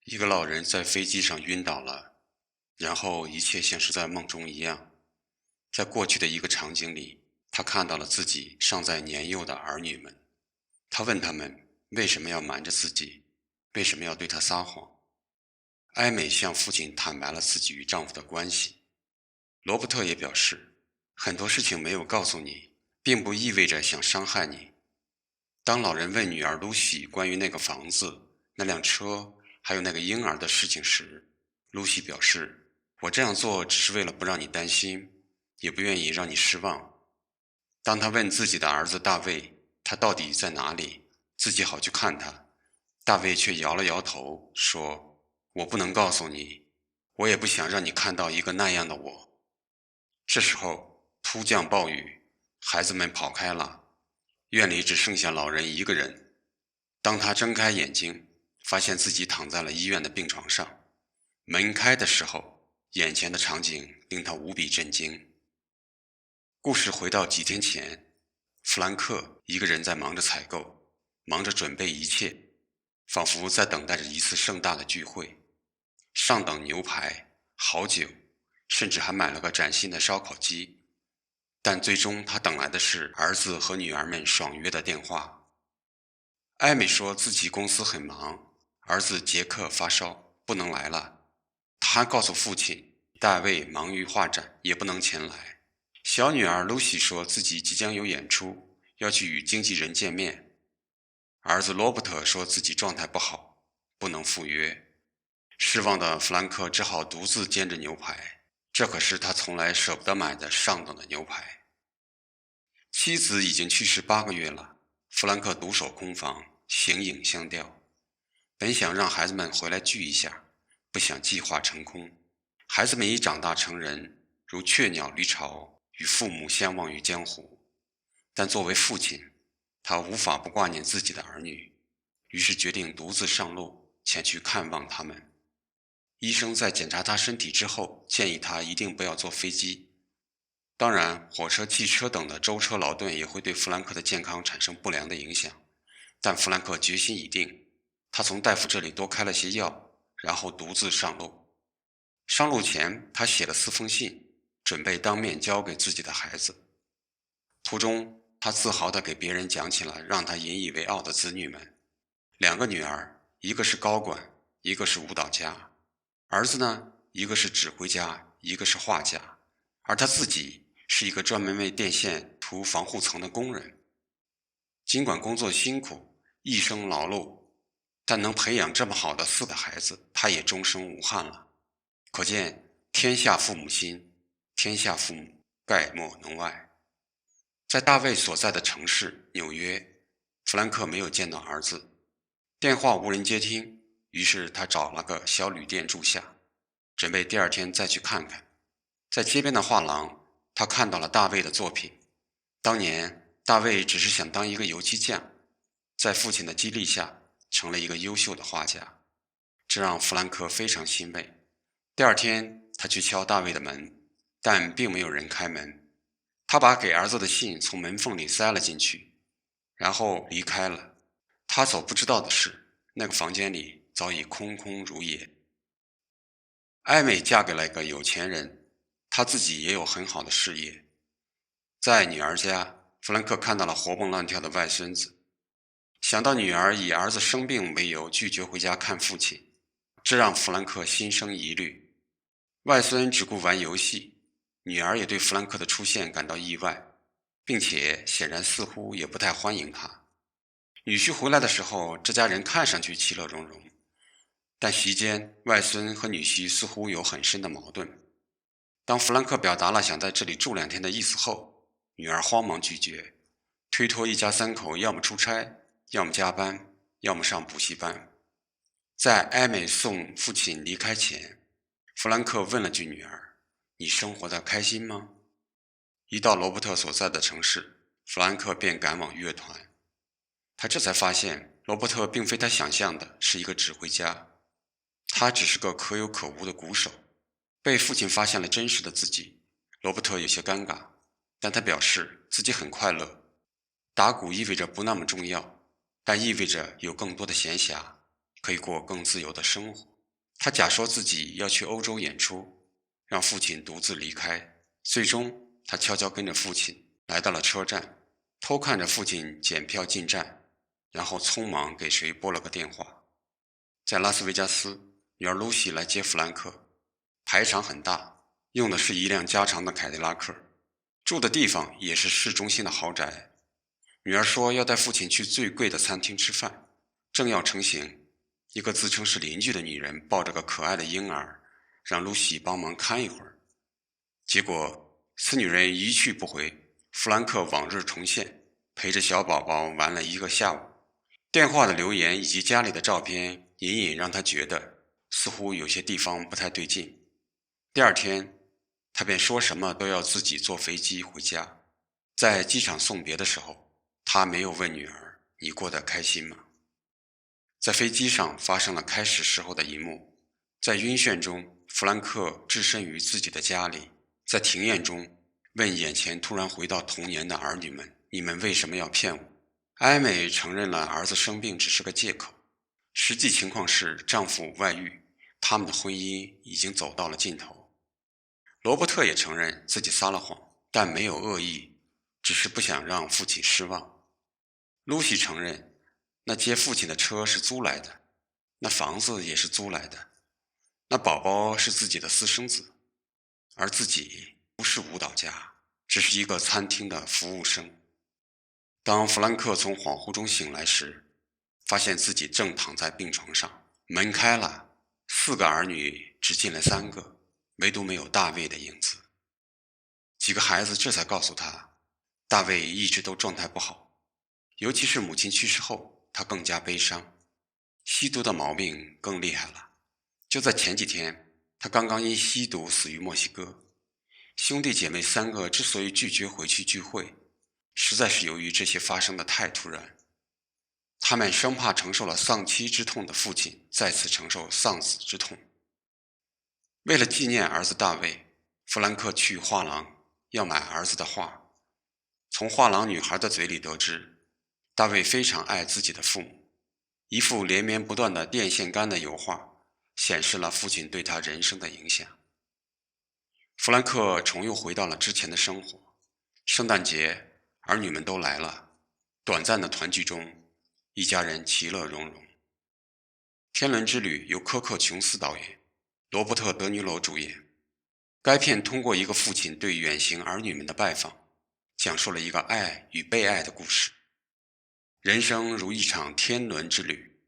一个老人在飞机上晕倒了，然后一切像是在梦中一样。在过去的一个场景里，他看到了自己尚在年幼的儿女们。他问他们为什么要瞒着自己，为什么要对他撒谎。艾美向父亲坦白了自己与丈夫的关系。罗伯特也表示，很多事情没有告诉你，并不意味着想伤害你。当老人问女儿露西关于那个房子、那辆车还有那个婴儿的事情时，露西表示，我这样做只是为了不让你担心，也不愿意让你失望。当他问自己的儿子大卫他到底在哪里，自己好去看他，大卫却摇了摇头说，我不能告诉你，我也不想让你看到一个那样的我。这时候突降暴雨，孩子们跑开了，院里只剩下老人一个人。当他睁开眼睛，发现自己躺在了医院的病床上。门开的时候，眼前的场景令他无比震惊。故事回到几天前，弗兰克一个人在忙着采购，忙着准备一切，仿佛在等待着一次盛大的聚会。上等牛排、好酒，甚至还买了个崭新的烧烤机。但最终他等来的是儿子和女儿们爽约的电话。艾美说自己公司很忙，儿子杰克发烧不能来了。他还告诉父亲大卫忙于画展也不能前来。小女儿露西说自己即将有演出，要去与经纪人见面。儿子罗伯特说自己状态不好，不能赴约。失望的弗兰克只好独自煎着牛排，这可是他从来舍不得买的上等的牛排。妻子已经去世8个月了，弗兰克独守空房，形影相吊。本想让孩子们回来聚一下，不想计划成空。孩子们已长大成人，如雀鸟离巢，与父母相忘于江湖。但作为父亲，他无法不挂念自己的儿女，于是决定独自上路，前去看望他们。医生在检查他身体之后，建议他一定不要坐飞机。当然，火车、汽车等的舟车劳顿也会对弗兰克的健康产生不良的影响。但弗兰克决心已定，他从大夫这里多开了些药，然后独自上路。上路前，他写了4封信，准备当面交给自己的孩子。途中，他自豪地给别人讲起了让他引以为傲的子女们。2个女儿，一个是高管，一个是舞蹈家。儿子呢，一个是指挥家，一个是画家。而他自己是一个专门为电线涂防护层的工人。尽管工作辛苦，一生劳碌，但能培养这么好的4个孩子，他也终生无憾了。可见天下父母心，天下父母概莫能外。在大卫所在的城市纽约，弗兰克没有见到儿子，电话无人接听，于是他找了个小旅店住下，准备第2天再去看看。在街边的画廊，他看到了大卫的作品。当年大卫只是想当一个油漆匠，在父亲的激励下成了一个优秀的画家，这让弗兰克非常欣慰。第2天他去敲大卫的门，但并没有人开门。他把给儿子的信从门缝里塞了进去，然后离开了。他所不知道的是，那个房间里早已空空如也。艾美嫁给了一个有钱人，她自己也有很好的事业。在女儿家，弗兰克看到了活蹦乱跳的外孙子，想到女儿以儿子生病为由拒绝回家看父亲，这让弗兰克心生疑虑。外孙只顾玩游戏，女儿也对弗兰克的出现感到意外，并且显然似乎也不太欢迎他。女婿回来的时候，这家人看上去其乐融融，但席间外孙和女婿似乎有很深的矛盾。当弗兰克表达了想在这里住2天的意思后，女儿慌忙拒绝，推脱一家3口要么出差，要么加班，要么上补习班。在艾美送父亲离开前，弗兰克问了句女儿，你生活得开心吗？一到罗伯特所在的城市，弗兰克便赶往乐团。他这才发现罗伯特并非他想象的是一个指挥家，他只是个可有可无的鼓手。被父亲发现了真实的自己，罗伯特有些尴尬，但他表示自己很快乐。打鼓意味着不那么重要，但意味着有更多的闲暇，可以过更自由的生活。他假说自己要去欧洲演出，让父亲独自离开。最终，他悄悄跟着父亲来到了车站，偷看着父亲检票进站，然后匆忙给谁拨了个电话。在拉斯维加斯，女儿露西来接弗兰克，排场很大，用的是一辆加长的凯迪拉克，住的地方也是市中心的豪宅。女儿说要带父亲去最贵的餐厅吃饭，正要成行，一个自称是邻居的女人抱着个可爱的婴儿，让露西帮忙看一会儿。结果此女人一去不回，弗兰克往日重现，陪着小宝宝玩了一个下午。电话的留言以及家里的照片隐隐让他觉得似乎有些地方不太对劲。第二天，他便说什么都要自己坐飞机回家。在机场送别的时候，他没有问女儿：“你过得开心吗？”在飞机上发生了开始时候的一幕，在晕眩中，弗兰克置身于自己的家里，在庭院中问眼前突然回到童年的儿女们：“你们为什么要骗我？”艾美承认了儿子生病只是个借口，实际情况是丈夫外遇，他们的婚姻已经走到了尽头。罗伯特也承认自己撒了谎，但没有恶意，只是不想让父亲失望。露西承认那接父亲的车是租来的，那房子也是租来的，那宝宝是自己的私生子，而自己不是舞蹈家，只是一个餐厅的服务生。当弗兰克从恍惚中醒来时，发现自己正躺在病床上，门开了，4个儿女只进来3个，唯独没有大卫的影子。几个孩子这才告诉他，大卫一直都状态不好，尤其是母亲去世后，他更加悲伤，吸毒的毛病更厉害了。就在前几天，他刚刚因吸毒死于墨西哥。兄弟姐妹3个之所以拒绝回去聚会，实在是由于这些发生的太突然。他们生怕承受了丧妻之痛的父亲再次承受丧子之痛。为了纪念儿子大卫，弗兰克去画廊要买儿子的画。从画廊女孩的嘴里得知，大卫非常爱自己的父母。一幅连绵不断的电线杆的油画显示了父亲对他人生的影响。弗兰克重又回到了之前的生活。圣诞节，儿女们都来了，短暂的团聚中，一家人其乐融融。天伦之旅由科克琼斯导演，罗伯特德尼罗主演。该片通过一个父亲对远行儿女们的拜访，讲述了一个爱与被爱的故事。人生如一场天伦之旅，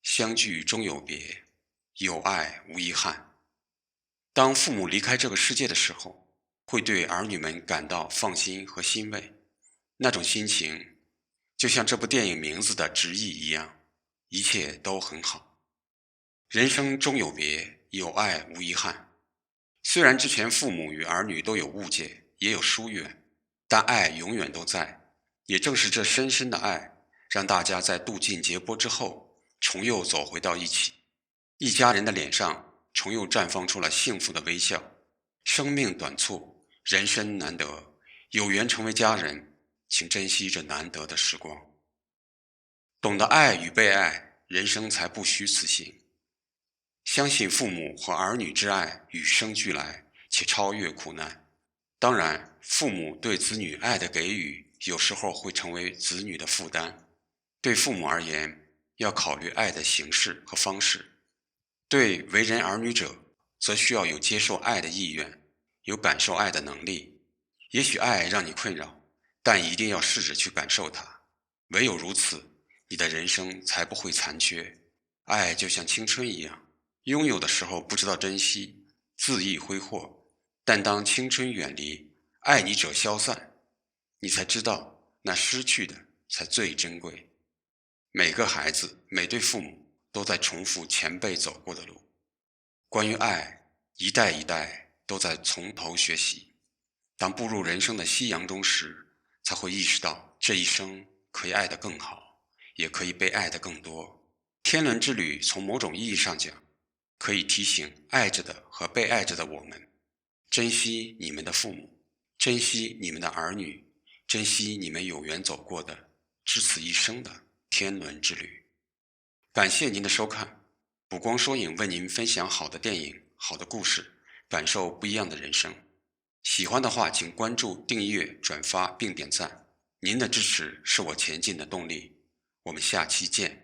相聚终有别，有爱无遗憾。当父母离开这个世界的时候，会对儿女们感到放心和欣慰。那种心情就像这部电影名字的直译一样，一切都很好。人生终有别，有爱无遗憾。虽然之前父母与儿女都有误解，也有疏远，但爱永远都在。也正是这深深的爱，让大家在渡尽劫波之后，重又走回到一起。一家人的脸上重又绽放出了幸福的微笑。生命短促，人生难得，有缘成为家人，请珍惜这难得的时光。懂得爱与被爱，人生才不虚此行。相信父母和儿女之爱与生俱来，且超越苦难。当然，父母对子女爱的给予，有时候会成为子女的负担。对父母而言，要考虑爱的形式和方式；对为人儿女者，则需要有接受爱的意愿，有感受爱的能力。也许爱让你困扰，但一定要试着去感受它。唯有如此，你的人生才不会残缺。爱就像青春一样，拥有的时候不知道珍惜，恣意挥霍，但当青春远离，爱你者消散，你才知道那失去的才最珍贵。每个孩子，每对父母都在重复前辈走过的路。关于爱，一代一代都在从头学习。当步入人生的夕阳中时，才会意识到这一生可以爱得更好，也可以被爱得更多。天伦之旅从某种意义上讲，可以提醒爱着的和被爱着的我们，珍惜你们的父母，珍惜你们的儿女，珍惜你们有缘走过的只此一生的天伦之旅。感谢您的收看，补光说影为您分享好的电影、好的故事，感受不一样的人生。喜欢的话，请关注、订阅、转发并点赞。您的支持是我前进的动力。我们下期见。